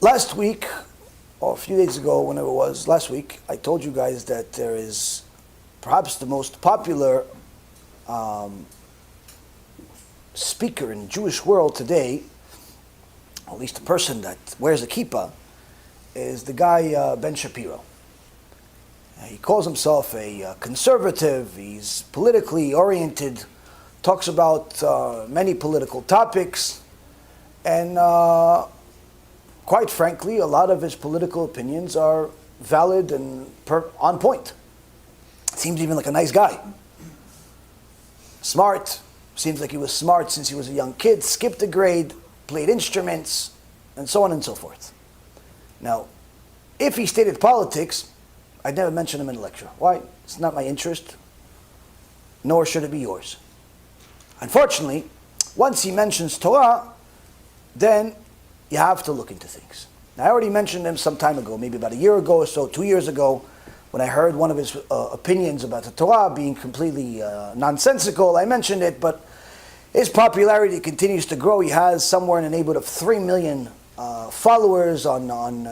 Last week, or a few days ago, whenever it was, last week, I told you guys that there is perhaps the most popular speaker in the Jewish world today, or at least the person that wears a kippah, is the guy Ben Shapiro. He calls himself a conservative, he's politically oriented, talks about many political topics, and quite frankly, a lot of his political opinions are valid and on point. Seems even like a nice guy. Smart. Seems like he was smart since he was a young kid, skipped a grade, played instruments, and so on and so forth. Now, if he stated politics, I'd never mention him in a lecture. Why? It's not my interest, nor should it be yours. Unfortunately, once he mentions Torah, then you have to look into things. Now, I already mentioned him some time ago, maybe about a year ago or so, 2 years ago, when I heard one of his opinions about the Torah being completely nonsensical. I mentioned it, but his popularity continues to grow. He has somewhere in the neighborhood of 3 million followers online,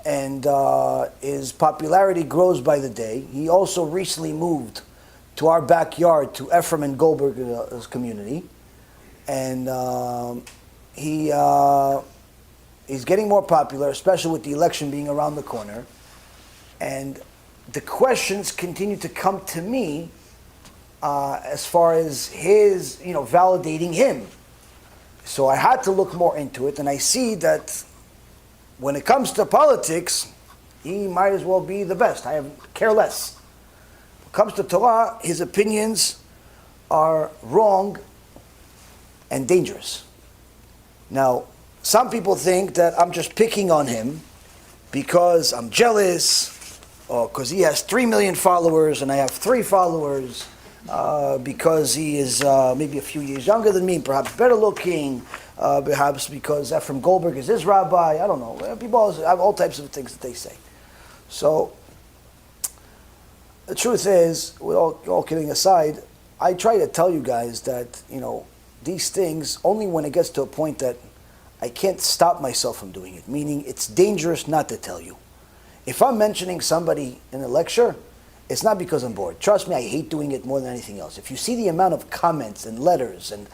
and his popularity grows by the day. He also recently moved to our backyard, to Ephraim and Goldberg's community, and he's getting more popular, especially with the election being around the corner. And the questions continue to come to me as far as his, validating him. So I had to look more into it, and I see that when it comes to politics, he might as well be the best. I care less. When it comes to Torah, his opinions are wrong and dangerous. Now, some people think that I'm just picking on him because I'm jealous, or because he has 3 million followers and I have 3 followers, because he is maybe a few years younger than me, perhaps better looking, perhaps because Ephraim Goldberg is his rabbi. I don't know. People have all types of things that they say. So, the truth is, with all kidding aside, I try to tell you guys that, these things, only when it gets to a point that I can't stop myself from doing it, meaning it's dangerous not to tell you. If I'm mentioning somebody in a lecture, it's not because I'm bored. Trust me, I hate doing it more than anything else. If you see the amount of comments and letters and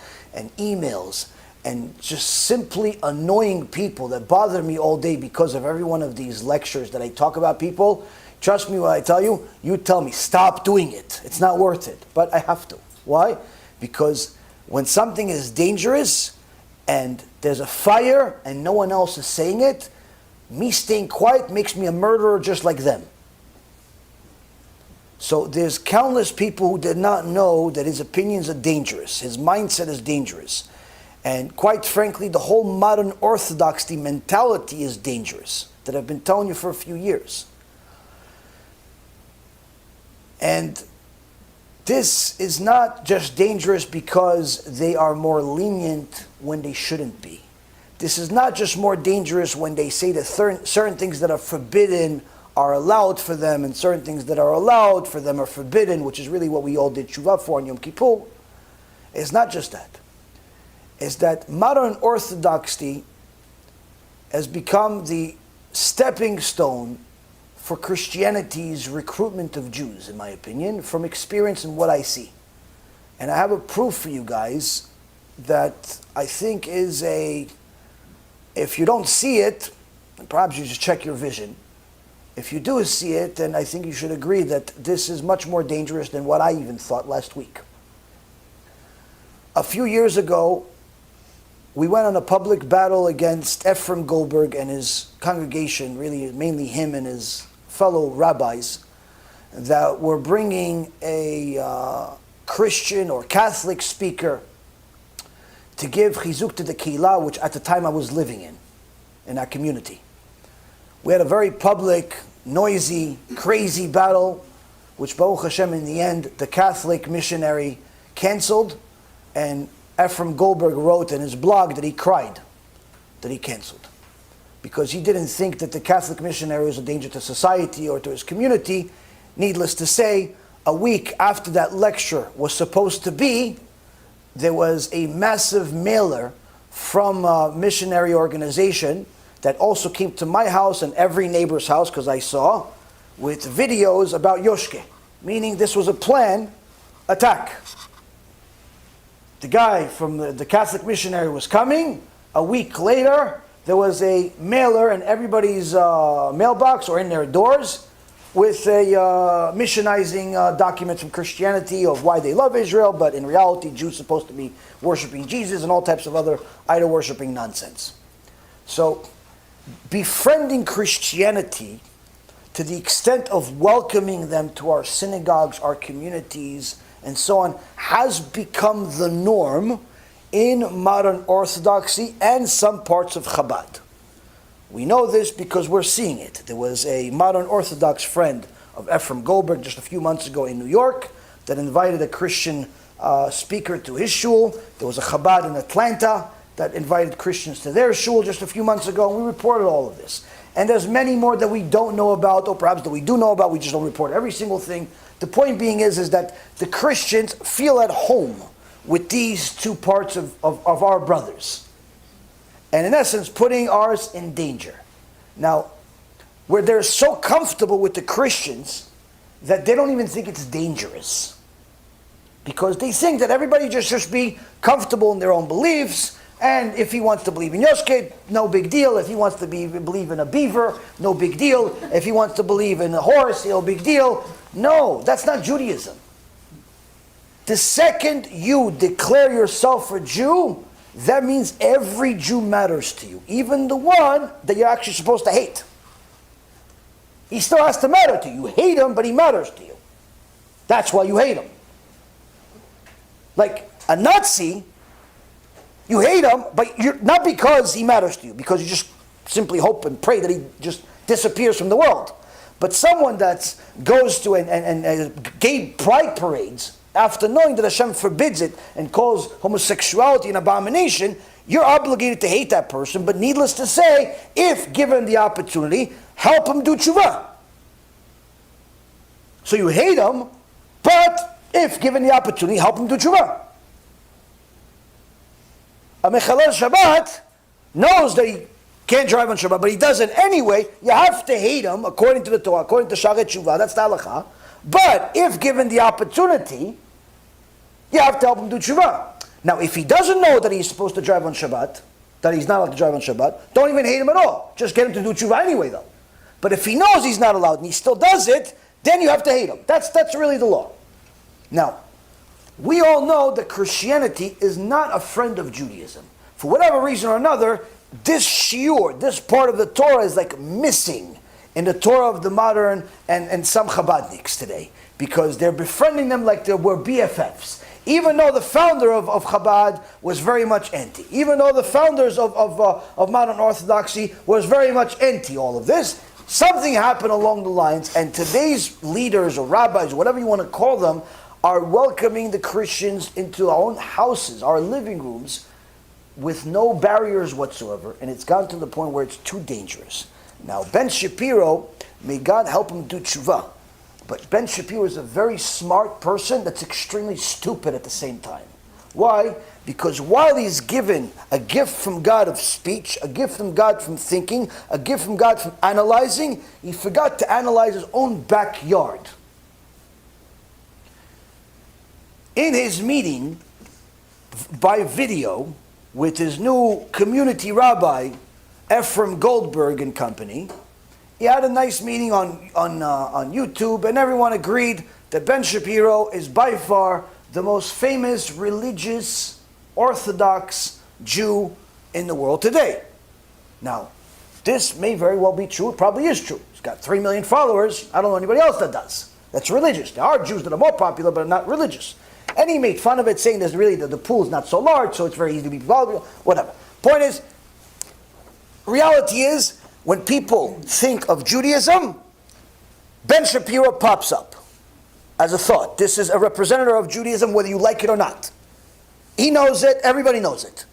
emails and just simply annoying people that bother me all day because of every one of these lectures that I talk about people, trust me when I tell you, you tell me, stop doing it. It's not worth it. But I have to. Why? Because when something is dangerous and there's a fire and no one else is saying it, me staying quiet makes me a murderer just like them. So there's countless people who did not know that his opinions are dangerous. His mindset is dangerous. And quite frankly, the whole modern orthodoxy mentality is dangerous, that I've been telling you for a few years. And this is not just dangerous because they are more lenient when they shouldn't be. This is not just more dangerous when they say that certain things that are forbidden are allowed for them, and certain things that are allowed for them are forbidden, which is really what we all did TeShuva for on Yom Kippur. It's not just that. It's that modern orthodoxy has become the stepping stone for Christianity's recruitment of Jews, in my opinion, from experience and what I see. And I have a proof for you guys that I think is if you don't see it, perhaps you should check your vision. If you do see it, then I think you should agree that this is much more dangerous than what I even thought last week. A few years ago, we went on a public battle against Ephraim Goldberg and his congregation, really mainly him and his fellow rabbis, that were bringing a Christian or Catholic speaker to give chizuk to the keilah, which at the time I was living in our community. We had a very public, noisy, crazy battle, which Baruch Hashem in the end, the Catholic missionary canceled, and Ephraim Goldberg wrote in his blog that he cried that he canceled, because he didn't think that the Catholic missionary was a danger to society or to his community. Needless to say, a week after that lecture was supposed to be, there was a massive mailer from a missionary organization that also came to my house and every neighbor's house, because I saw, with videos about Yoshke, meaning this was a planned attack. The guy from the Catholic missionary was coming. A week later, there was a mailer in everybody's mailbox or in their doors with a missionizing document from Christianity of why they love Israel, but in reality, Jews are supposed to be worshiping Jesus and all types of other idol-worshiping nonsense. So, befriending Christianity to the extent of welcoming them to our synagogues, our communities, and so on, has become the norm in modern Orthodoxy and some parts of Chabad. We know this because we're seeing it. There was a modern Orthodox friend of Ephraim Goldberg just a few months ago in New York that invited a Christian speaker to his shul. There was a Chabad in Atlanta that invited Christians to their shul just a few months ago, and we reported all of this. And there's many more that we don't know about, or perhaps that we do know about, we just don't report every single thing. The point being is that the Christians feel at home with these two parts of our brothers. And in essence, putting ours in danger. Now, where they're so comfortable with the Christians that they don't even think it's dangerous. Because they think that everybody just be comfortable in their own beliefs, and if he wants to believe in Yoshke, no big deal. If he wants to believe in a beaver, no big deal. If he wants to believe in a horse, no big deal. No, that's not Judaism. The second you declare yourself a Jew, that means every Jew matters to you. Even the one that you're actually supposed to hate. He still has to matter to you. You hate him, but he matters to you. That's why you hate him. Like a Nazi, you hate him, but you're not because he matters to you, because you just simply hope and pray that he just disappears from the world. But someone that goes to gay pride parades after knowing that Hashem forbids it and calls homosexuality an abomination, you're obligated to hate that person. But needless to say, if given the opportunity, help him do TeShuva. So you hate him, but if given the opportunity, help him do TeShuva. A Mechalel Shabbat knows that he can't drive on Shabbat, but he does it anyway. You have to hate him according to the Torah, according to Sharet Tshuva. That's the halacha. But if given the opportunity, you have to help him do Tshuva. Now, if he doesn't know that he's supposed to drive on Shabbat, that he's not allowed to drive on Shabbat, don't even hate him at all. Just get him to do Tshuva anyway, though. But if he knows he's not allowed and he still does it, then you have to hate him. That's really the law. Now, we all know that Christianity is not a friend of Judaism. For whatever reason or another, this shiur, this part of the Torah is like missing in the Torah of the modern and some Chabadniks today, because they're befriending them like they were BFFs. Even though the founder of Chabad was very much anti. Even though the founders of modern Orthodoxy was very much anti all of this, something happened along the lines, and today's leaders or rabbis, whatever you want to call them, are welcoming the Christians into our own houses, our living rooms, with no barriers whatsoever, and it's gotten to the point where it's too dangerous. Now, Ben Shapiro, may God help him do tshuva, but Ben Shapiro is a very smart person that's extremely stupid at the same time. Why? Because while he's given a gift from God of speech, a gift from God from thinking, a gift from God from analyzing, he forgot to analyze his own backyard. In his meeting by video with his new community rabbi, Ephraim Goldberg and company, he had a nice meeting on YouTube, and everyone agreed that Ben Shapiro is by far the most famous religious Orthodox Jew in the world today. Now, this may very well be true. It probably is true. He's got 3 million followers. I don't know anybody else that does. That's religious. There are Jews that are more popular, but are not religious. And he made fun of it, saying there's really the pool is not so large, so it's very easy to be popular. Whatever. Point is, reality is, when people think of Judaism, Ben Shapiro pops up as a thought. This is a representative of Judaism, whether you like it or not. He knows it. Everybody knows it.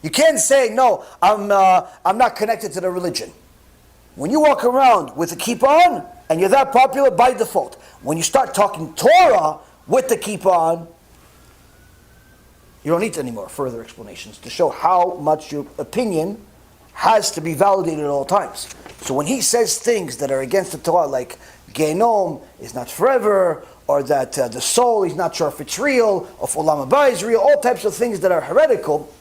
You can't say, no, I'm not connected to the religion. When you walk around with a kippah on, and you're that popular by default. When you start talking Torah with the kippah on, You don't need any more further explanations to show how much your opinion has to be validated at all times. So when he says things that are against the Torah, like Genom is not forever, or that the soul is not sure if it's real, or if Olam HaBa is real, all types of things that are heretical,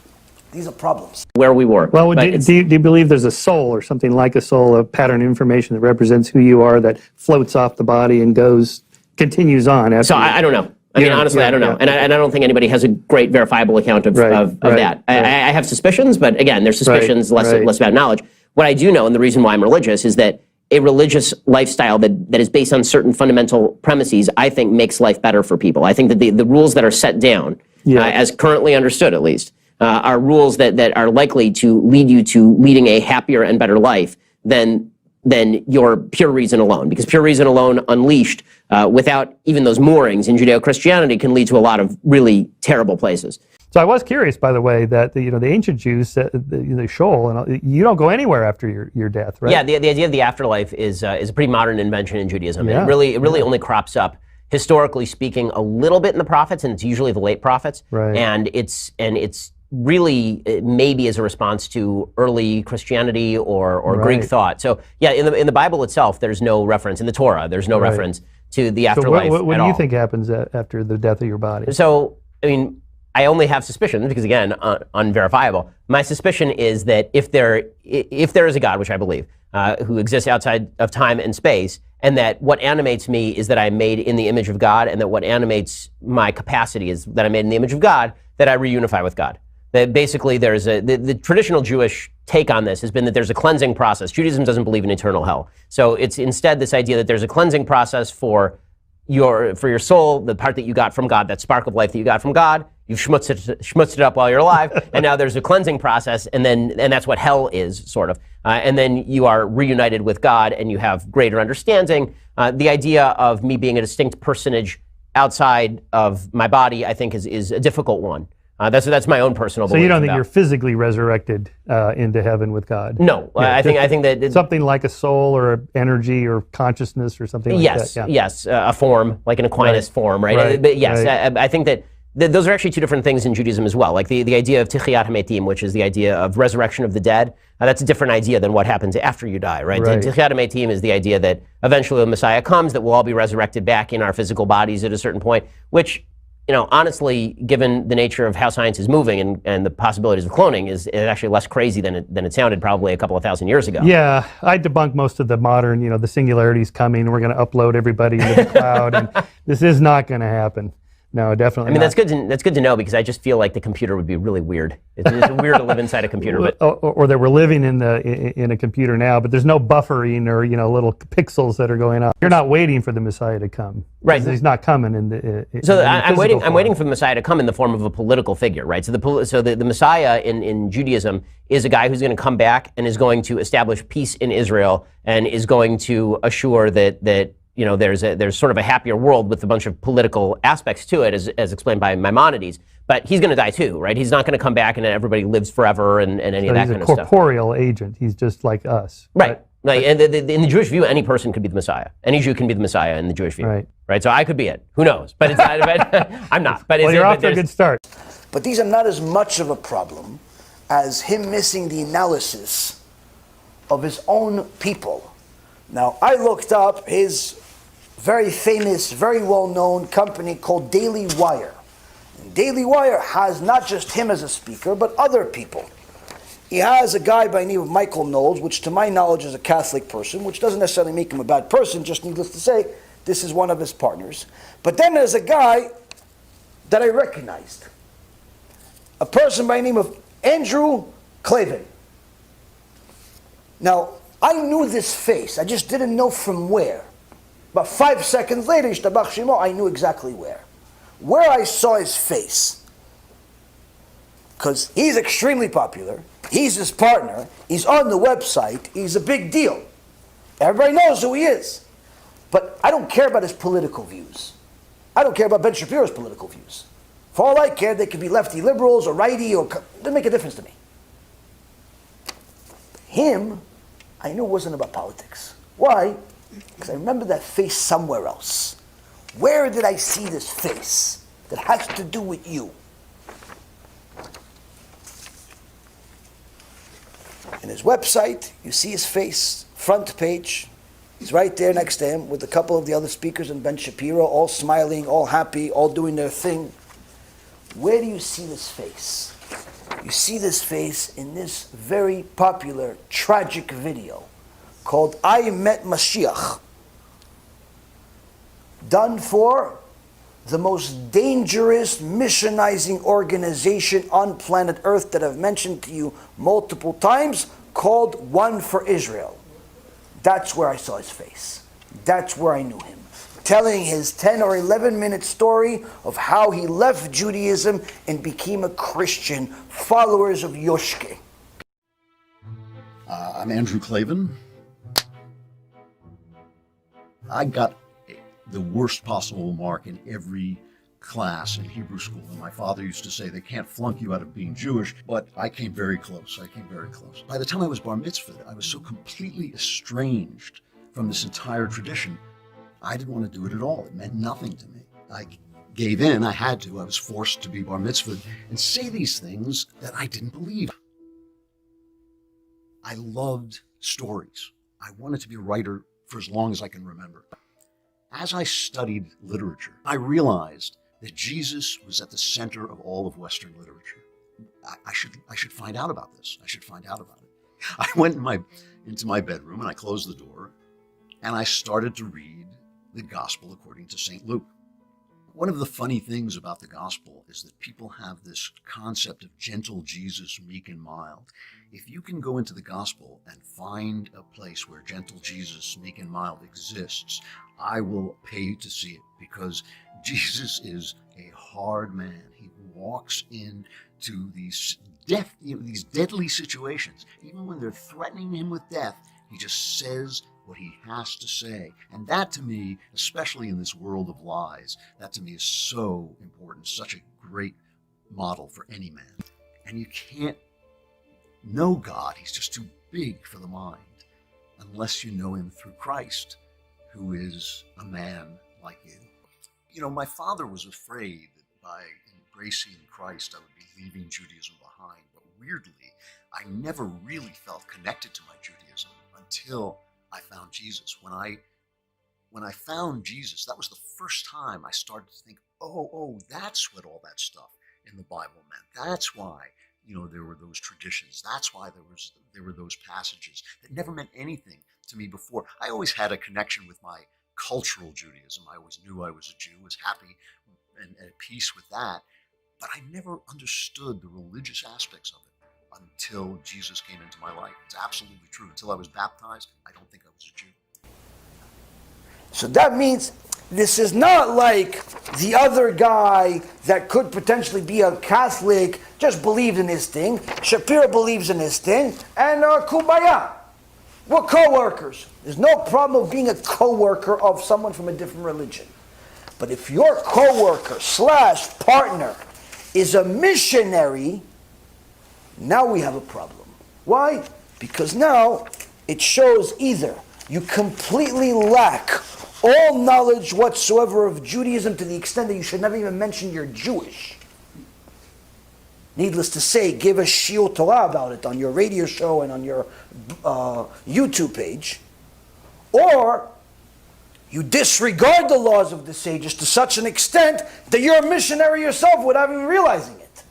these are problems. Where we were. Well, do you believe there's a soul or something like a soul, a pattern of information that represents who you are that floats off the body and continues on? After I don't know. I mean, honestly, I don't know. And I don't think anybody has a great verifiable account of that. I have suspicions, but again, they're suspicions, less about knowledge. What I do know, and the reason why I'm religious, is that a religious lifestyle that is based on certain fundamental premises, I think makes life better for people. I think that the rules that are set down, as currently understood at least, are rules that are likely to lead you to leading a happier and better life than your pure reason alone. Because pure reason alone unleashed without even those moorings in Judeo-Christianity can lead to a lot of really terrible places. So I was curious, by the way, that the ancient Jews said the Sheol, and you don't go anywhere after your death, right? Yeah, the idea of the afterlife is a pretty modern invention in Judaism. Yeah. It really only crops up, historically speaking, a little bit in the prophets, and it's usually the late prophets. Right. And it's really maybe as a response to early Christianity or Greek thought. So yeah, in the Bible itself, there's no reference. In the Torah, there's no reference to the afterlife. So what do you think happens after the death of your body? So, I mean, I only have suspicions because, again, unverifiable. My suspicion is that if there is a God, which I believe, who exists outside of time and space, and that what animates me is that I'm made in the image of God, and that what animates my capacity is that I'm made in the image of God, that I reunify with God. That basically there's the traditional Jewish take on this has been that there's a cleansing process. Judaism doesn't believe in eternal hell. So it's instead this idea that there's a cleansing process for your soul, the part that you got from God, that spark of life that you got from God. You've schmutzed it up while you're alive, and now there's a cleansing process, and that's what hell is, sort of. And then you are reunited with God, and you have greater understanding. The idea of me being a distinct personage outside of my body, I think, is a difficult one. That's my own personal belief. So you don't think you're physically resurrected into heaven with God? No, I think that something like a soul or energy or consciousness or something like that. Yeah. Yes, a form like an Aquinas form, right? But yes, I think that those are actually two different things in Judaism as well. Like the idea of Tichiyat HaMetim, which is the idea of resurrection of the dead. That's a different idea than what happens after you die, right? Tichiyat HaMetim is the idea that eventually the Messiah comes, that we'll all be resurrected back in our physical bodies at a certain point, which, honestly, given the nature of how science is moving and the possibilities of cloning, is actually less crazy than it sounded probably a couple of thousand years ago. Yeah, I debunk most of the modern, the singularity's coming, we're going to upload everybody into the cloud, and this is not going to happen. No, definitely. I mean, that's good to know, because I just feel like the computer would be really weird. It's weird to live inside a computer. But or that we're living in a computer now, but there's no buffering or little pixels that are going on. You're not waiting for the Messiah to come, right? He's not coming I'm waiting for the Messiah to come in the form of a political figure, right? So the Messiah in Judaism is a guy who's going to come back and is going to establish peace in Israel and is going to assure that there's sort of a happier world with a bunch of political aspects to it, as explained by Maimonides. But he's going to die too, right? He's not going to come back and everybody lives forever and any of that kind of stuff. He's a corporeal agent. He's just like us. Right. And in the Jewish view, any person could be the Messiah. Any Jew can be the Messiah in the Jewish view. Right. So I could be it. Who knows? But it's not. I'm not. But you're off to a good start. But these are not as much of a problem as him missing the analysis of his own people. Now, I looked up his very famous, very well-known company called Daily Wire. And Daily Wire has not just him as a speaker, but other people. He has a guy by the name of Michael Knowles, which to my knowledge is a Catholic person, which doesn't necessarily make him a bad person, just needless to say, this is one of his partners. But then there's a guy that I recognized. A person by the name of Andrew Klavan. Now, I knew this face, I just didn't know from where. But 5 seconds later, Yishtabach Shemo, I knew exactly where. Where I saw his face. Because he's extremely popular. He's his partner. He's on the website. He's a big deal. Everybody knows who he is. But I don't care about his political views. I don't care about Ben Shapiro's political views. For all I care, they could be lefty liberals or righty, or doesn't make a difference to me. Him, I knew it wasn't about politics. Why? Because I remember that face somewhere else. Where did I see this face that has to do with you? in his website. You see his face, front page. He's right there next to him with a couple of the other speakers and Ben Shapiro, all smiling, all happy, all doing their thing. Where do you see this face? You see this face in this very popular, tragic video called I Met MaShiach, done for the most dangerous missionizing organization on planet Earth that I've mentioned to you multiple times, called One for Israel. That's where I saw his face. That's where I knew him. Telling his 10 or 11 minute story of how he left Judaism and became a Christian, followers of Yoshke. I'm Andrew Clavin. I got the worst possible mark in every class in Hebrew school. And my father used to say they can't flunk you out of being Jewish, but I came very close. By the time I was bar mitzvahed, I was so completely estranged from this entire tradition, I didn't want to do it at all. It meant nothing to me. I gave in, I had to, I was forced to be bar mitzvahed and say these things that I didn't believe. I loved stories. I wanted to be a writer for as long as I can remember. As I studied literature, I realized that Jesus was at the center of all of Western literature. I should find out about this. I should find out about it. I went into my bedroom and I closed the door and I started to read the Gospel according to St. Luke. One of the funny things about the Gospel is that people have this concept of gentle Jesus, meek and mild. If you can go into the Gospel and find a place where gentle Jesus, meek and mild exists, I will pay to see it, because Jesus is a hard man. He walks into these these deadly situations. Even when they're threatening him with death, he just says what he has to say. And that to me, especially in this world of lies, that to me is so important, such a great model for any man. And you can't know God, he's just too big for the mind, unless you know him through Christ, who is a man like you. You know, my father was afraid that by embracing Christ, I would be leaving Judaism behind. But weirdly, I never really felt connected to my Judaism until I found Jesus. When I found Jesus, that was the first time I started to think, oh, that's what all that stuff in the Bible meant. That's why, you know, there were those traditions. That's why there were those passages that never meant anything to me before. I always had a connection with my cultural Judaism. I always knew I was a Jew, was happy and at peace with that. But I never understood the religious aspects of it until Jesus came into my life. It's absolutely true. Until I was baptized, I don't think I was a Jew. So that means this is not like the other guy that could potentially be a Catholic, just believed in his thing. Shapiro believes in his thing, and kumbaya. We're co-workers. There's no problem of being a co-worker of someone from a different religion. But if your co-worker / partner is a missionary, now we have a problem. Why? Because now it shows either you completely lack all knowledge whatsoever of Judaism to the extent that you should never even mention you're Jewish. Needless to say, give a Shiur Torah about it on your radio show and on your YouTube page. Or you disregard the laws of the sages to such an extent that you're a missionary yourself without even realizing it.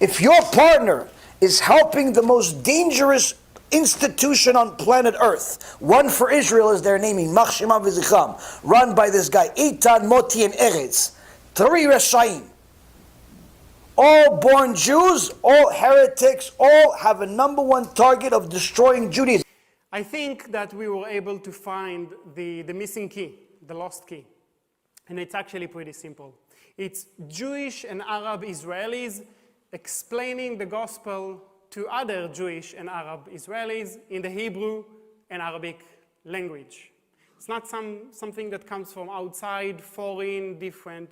If your partner is helping the most dangerous institution on planet Earth, One for Israel is their naming, Machshema v'zichram, run by this guy, Eitan, Moti, and Eretz, 3 Reshaim, all born Jews, all heretics, all have a number one target of destroying Judaism. I think that we were able to find the missing key, the lost key. And it's actually pretty simple. It's Jewish and Arab Israelis explaining the gospel to other Jewish and Arab Israelis in the Hebrew and Arabic language. It's not something that comes from outside, foreign, different.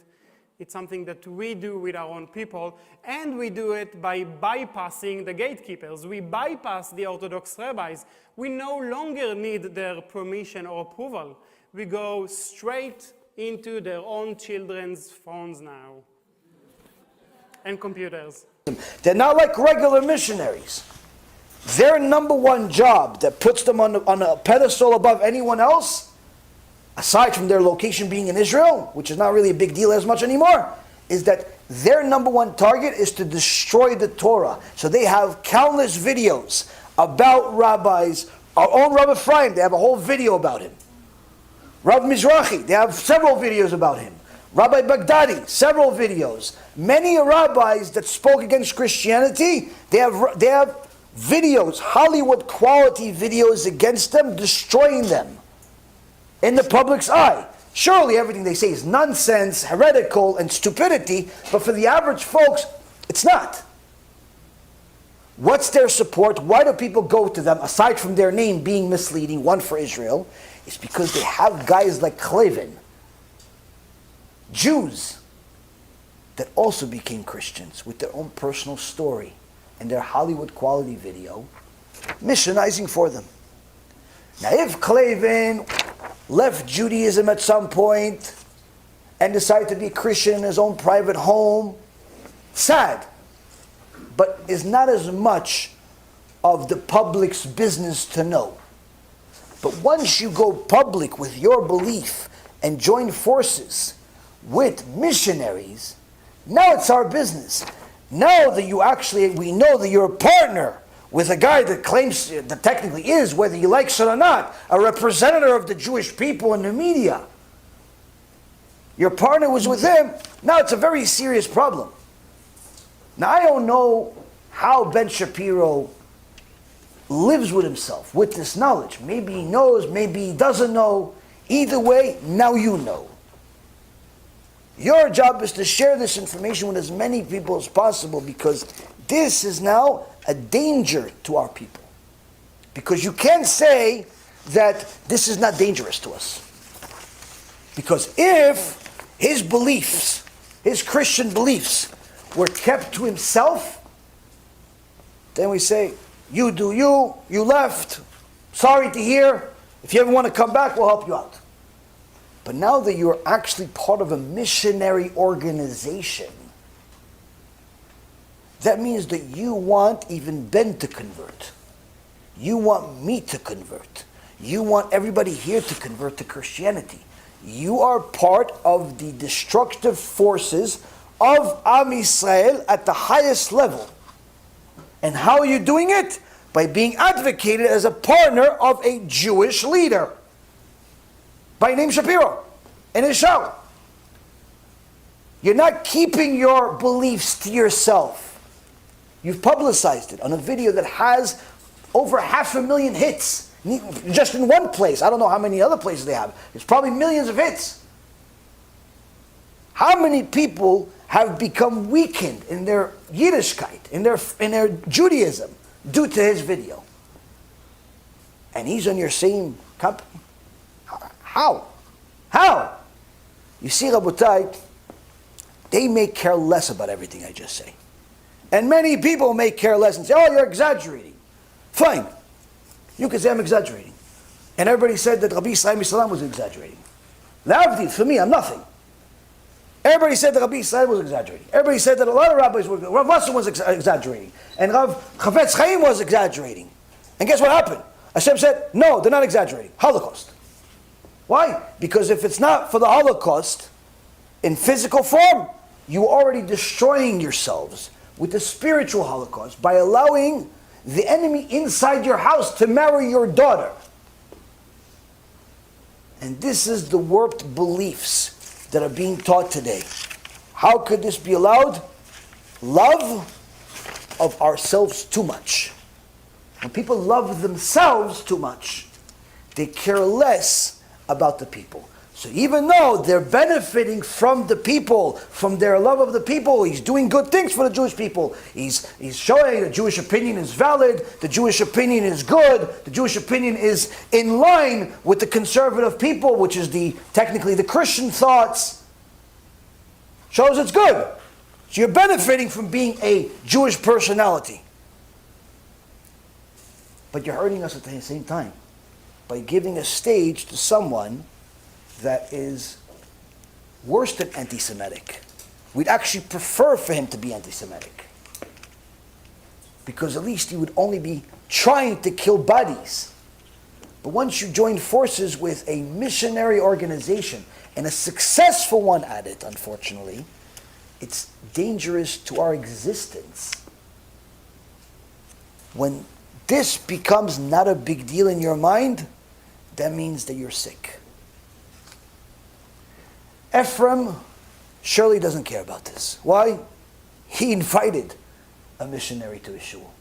It's something that we do with our own people, and we do it by bypassing the gatekeepers. We bypass the Orthodox rabbis. We no longer need their permission or approval. We go straight into their own children's phones now and computers. They're not like regular missionaries. their number one job that puts them on a pedestal above anyone else, aside from their location being in Israel, which is not really a big deal as much anymore, is that their number one target is to destroy the Torah. So they have countless videos about rabbis. Our own Rabbi Ephraim, they have a whole video about him. Rav Mizrahi, they have several videos about him. Rabbi Baghdadi, several videos. Many rabbis that spoke against Christianity, they have videos, Hollywood quality videos against them, destroying them in the public's eye. Surely everything they say is nonsense, heretical, and stupidity, but for the average folks, it's not. What's their support? Why do people go to them, aside from their name being misleading, one for Israel? It's because they have guys like Reuven, Jews, that also became Christians with their own personal story and their Hollywood quality video, missionizing for them. Now if Reuven left Judaism at some point and decided to be Christian in his own private home, sad, but is not as much of the public's business to know. But once you go public with your belief and join forces with missionaries, now it's our business. Now that we know that you're a partner with a guy that claims, that technically is, whether you like it or not, a representative of the Jewish people in the media. Your partner was with him. Now it's a very serious problem. Now I don't know how Ben Shapiro lives with himself, with this knowledge. Maybe he knows, maybe he doesn't know. Either way, now you know. Your job is to share this information with as many people as possible, because this is now a danger to our people. Because you can't say that this is not dangerous to us. Because if his beliefs, his Christian beliefs, were kept to himself, then we say, you do you, you left, sorry to hear, if you ever want to come back, we'll help you out. But now that you're actually part of a missionary organization, that means that you want even Ben to convert. You want me to convert. You want everybody here to convert to Christianity. You are part of the destructive forces of Am Yisrael at the highest level. And how are you doing it? By being advocated as a partner of a Jewish leader by name Shapiro in his show. You're not keeping your beliefs to yourself. You've publicized it on a video that has over 500,000 hits, just in one place. I don't know how many other places they have. It's probably millions of hits. How many people have become weakened in their Yiddishkeit, in their Judaism, due to his video? And he's on your same company? How? You see, Rabotai, they may care less about everything I just say. And many people may care less and say, oh, you're exaggerating. Fine. You can say I'm exaggerating. And everybody said that Rabbi Yisrael was exaggerating. L'avdil, for me, I'm nothing. Everybody said that Rabbi Yisrael was exaggerating. Everybody said that a lot of rabbis were, Rav Wasser was exaggerating. And Rav Chavetz Chaim was exaggerating. And guess what happened? HaShem said, no, they're not exaggerating. Holocaust. Why? Because if it's not for the Holocaust, in physical form, you're already destroying yourselves with the spiritual Holocaust by allowing the enemy inside your house to marry your daughter. And this is the warped beliefs that are being taught today. How could this be allowed? Love of ourselves too much. When people love themselves too much, they care less about the people. So even though they're benefiting from the people, from their love of the people, he's doing good things for the Jewish people. He's showing the Jewish opinion is valid, the Jewish opinion is good, the Jewish opinion is in line with the conservative people, which is technically the Christian thoughts. Shows it's good. So you're benefiting from being a Jewish personality. But you're hurting us at the same time by giving a stage to someone that is worse than anti-Semitic. We'd actually prefer for him to be anti-Semitic. Because at least he would only be trying to kill bodies. But once you join forces with a missionary organization, and a successful one at it, unfortunately, it's dangerous to our existence. When this becomes not a big deal in your mind, that means that you're sick. Ephraim surely doesn't care about this. Why? He invited a missionary to his shul.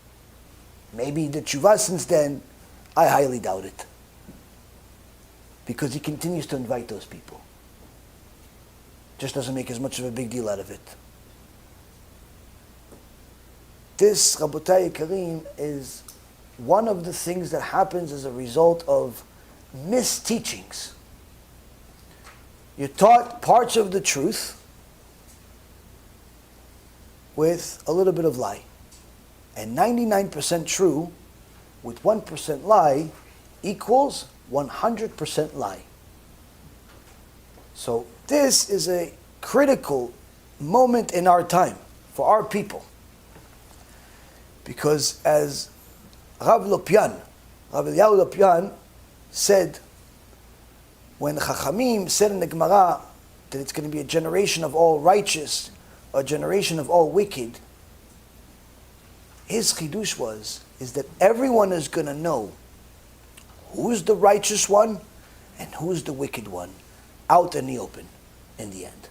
Maybe the TeShuva since then, I highly doubt it. Because he continues to invite those people. Just doesn't make as much of a big deal out of it. This, Rabotai Karim, is one of the things that happens as a result of misteachings. You're taught parts of the truth with a little bit of lie. And 99% true with 1% lie equals 100% lie. So this is a critical moment in our time for our people. Because as Rabbi Yaron Reuven said, when Chachamim said in the Gemara that it's going to be a generation of all righteous, a generation of all wicked, his chidush is that everyone is going to know who's the righteous one and who's the wicked one out in the open in the end.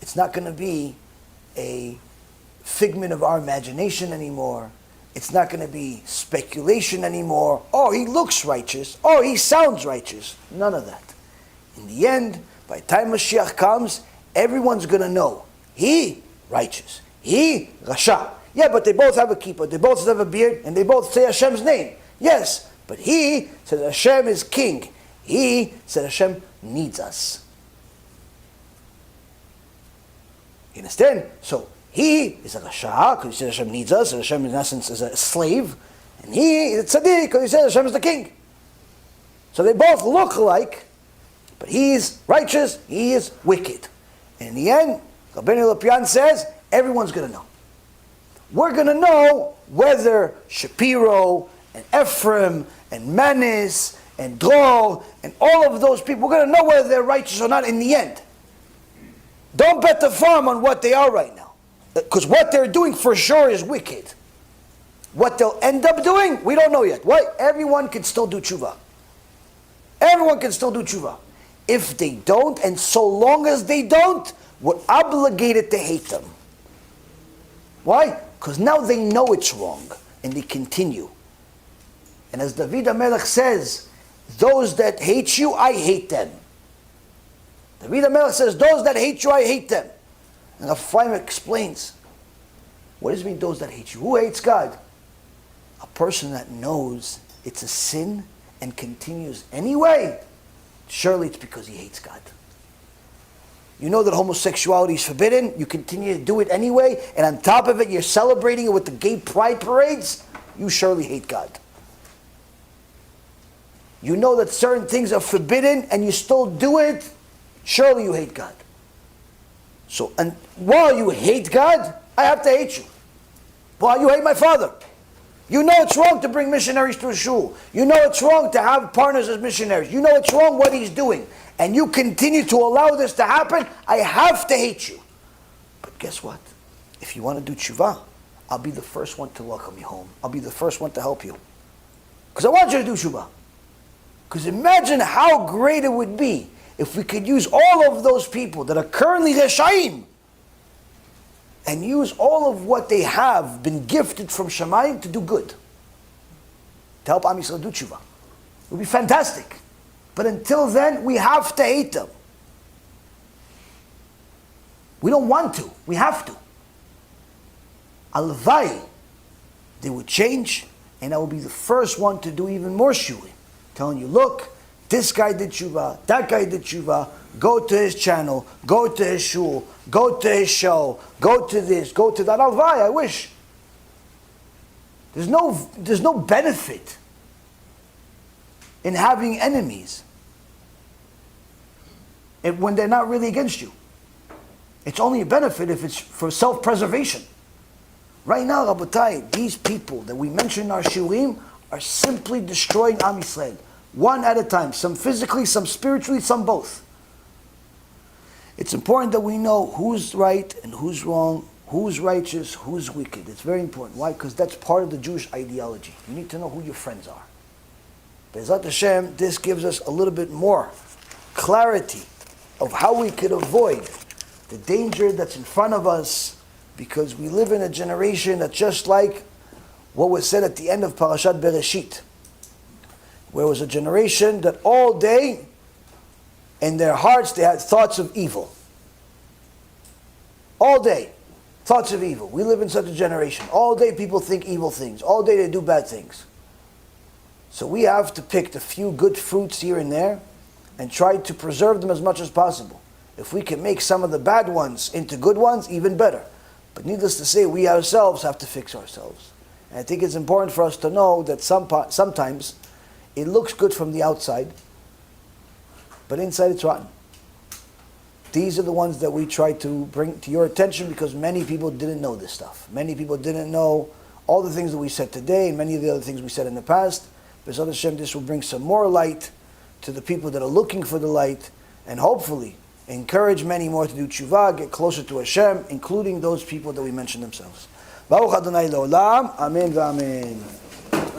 It's not going to be a figment of our imagination anymore. It's not going to be speculation anymore. Oh, he looks righteous. Oh, he sounds righteous. None of that. In the end, by the time MaShiach comes, everyone's going to know. He, righteous. He, Rasha. Yeah, but they both have a kippah. They both have a beard. And they both say Hashem's name. Yes, but he says Hashem is king. He said Hashem needs us. You understand? So, he is a Rasha, because he says Hashem needs us, and Hashem in essence is a slave. And he is a tzaddik, because he says Hashem is the king. So they both look alike, but he is righteous, he is wicked. And in the end, Rabbi Yaron says, everyone's going to know. We're going to know whether Shapiro, and Ephraim, and Manis, and Dror, and all of those people, we're going to know whether they're righteous or not in the end. Don't bet the farm on what they are right now. Because what they're doing for sure is wicked. What they'll end up doing, we don't know yet. Why? Everyone can still do tshuva. Everyone can still do tshuva. If they don't, and so long as they don't, we're obligated to hate them. Why? Because now they know it's wrong, and they continue. And as David HaMelech says, those that hate you, I hate them. David HaMelech says, those that hate you, I hate them. And Ephraim explains, what does it mean, those that hate you? Who hates God? A person that knows it's a sin and continues anyway, surely it's because he hates God. You know that homosexuality is forbidden, you continue to do it anyway, and on top of it, you're celebrating it with the gay pride parades, you surely hate God. You know that certain things are forbidden and you still do it, surely you hate God. So, and while you hate God, I have to hate you. While you hate my father. You know it's wrong to bring missionaries to a shul. You know it's wrong to have partners as missionaries. You know it's wrong what he's doing. And you continue to allow this to happen, I have to hate you. But guess what? If you want to do tshuva, I'll be the first one to welcome you home. I'll be the first one to help you. Because I want you to do tshuva. Because imagine how great it would be if we could use all of those people that are currently Reshaim and use all of what they have been gifted from Shemayim to do good. To help Am Yisrael do tshuva. It would be fantastic. But until then, we have to hate them. We don't want to. We have to. Alvai, they would change, and I will be the first one to do even more shurim. Telling you, look, this guy did tshuva, that guy did tshuva, go to his channel, go to his shul, go to his show, go to this, go to that. Alvai, I wish. There's no benefit in having enemies when they're not really against you. It's only a benefit if it's for self-preservation. Right now, Rabotai, these people that we mentioned in our Shiurim are simply destroying Am Yisrael, one at a time, some physically, some spiritually, some both. It's important that we know who's right and who's wrong, who's righteous, who's wicked. It's very important. Why? Because that's part of the Jewish ideology. You need to know who your friends are. Be'ezrat Hashem, this gives us a little bit more clarity of how we could avoid the danger that's in front of us, because we live in a generation that's just like what was said at the end of Parashat Bereshit, where it was a generation that all day in their hearts they had thoughts of evil. All day, thoughts of evil. We live in such a generation. All day people think evil things. All day they do bad things. So we have to pick the few good fruits here and there and try to preserve them as much as possible. If we can make some of the bad ones into good ones, even better. But needless to say, we ourselves have to fix ourselves. And I think it's important for us to know that sometimes it looks good from the outside, but inside it's rotten. These are the ones that we try to bring to your attention because many people didn't know this stuff. Many people didn't know all the things that we said today, and many of the other things we said in the past. B'ezrat Hashem, this will bring some more light to the people that are looking for the light, and hopefully encourage many more to do TeShuva, get closer to Hashem, including those people that we mentioned themselves. Baruch Adonai Le'olam, Amen v'Amen.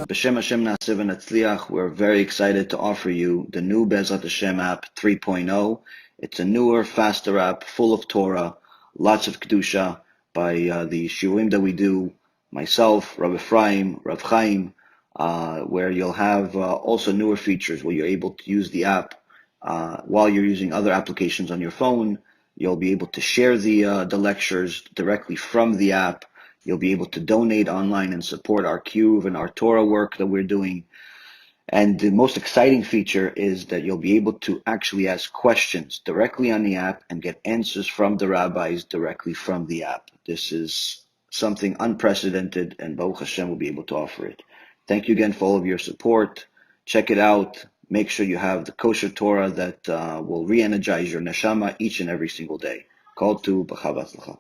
B'Shem Hashem Na'aseh v'Natzliach, we're very excited to offer you the new B'ezrat Hashem app 3.0. It's a newer, faster app, full of Torah, lots of Kedusha by the Shiurim that we do, myself, Rav Ephraim, Rav Chaim, where you'll have also newer features where you're able to use the app while you're using other applications on your phone. You'll be able to share the lectures directly from the app. You'll be able to donate online and support our Kiruv and our Torah work that we're doing. And the most exciting feature is that you'll be able to actually ask questions directly on the app and get answers from the rabbis directly from the app. This is something unprecedented, and Baruch Hashem will be able to offer it. Thank you again for all of your support. Check it out. Make sure you have the kosher Torah that will re-energize your neshama each and every single day. Kol tu b'chava tzlacha.